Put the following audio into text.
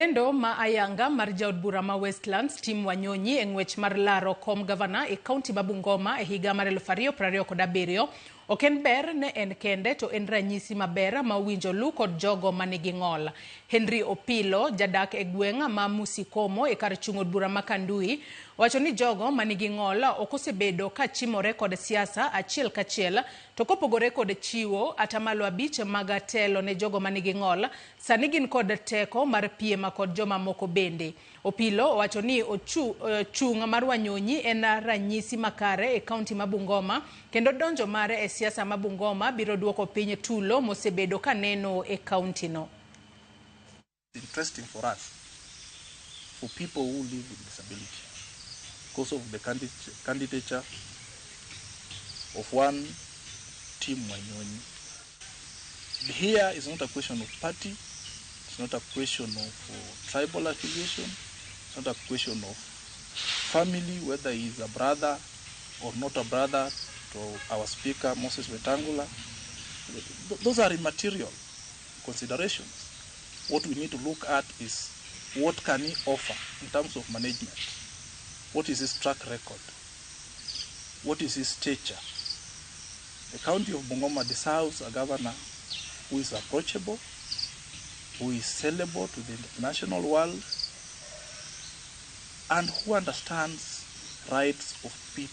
Endo ma ayanga mar jaod bura ma Westlands Tim Wanyonyi e ng'wech mar laro kom gavana e kaunti ma Bungoma e higa mar 2027 ok en ber ne en kende to en ranyisi maber ma winjo lu kod jogo manigi ng'ol. Henry Opilo jadak e gweng'a ma Musikomo e kar chung' od bura ma Kandui wacho ni jogo manigi ng'ol ok osebedo ka chimore kod siasa achiel kachiel to kopogore kod chiwo atamalo 5 mag telo ne jogo manigi ng'ol sani gin kod teko mar piem kod joma moko bende. Opilo wacho ni chung' mar Wanyonyi en ranyisi makare e kaunti ma Bungoma kendo donjo mare e siasa ma Bungoma biro duoko piny tulo mosebedo ka neno e kaunti no. Interesting for us, for people who live with disability, because of the candidature of one Tim Wanyonyi. Here is not a question of party, it's not a question of tribal affiliation, it's not a question of family, whether he is a brother or not a brother to our speaker, Moses Wetangula. Those are immaterial considerations. What we need to look at is what can he offer in terms of management? What is his track record? What is his stature? The county of Bungoma deserves a governor who is approachable, who is sellable to the international world, and who understands rights of people.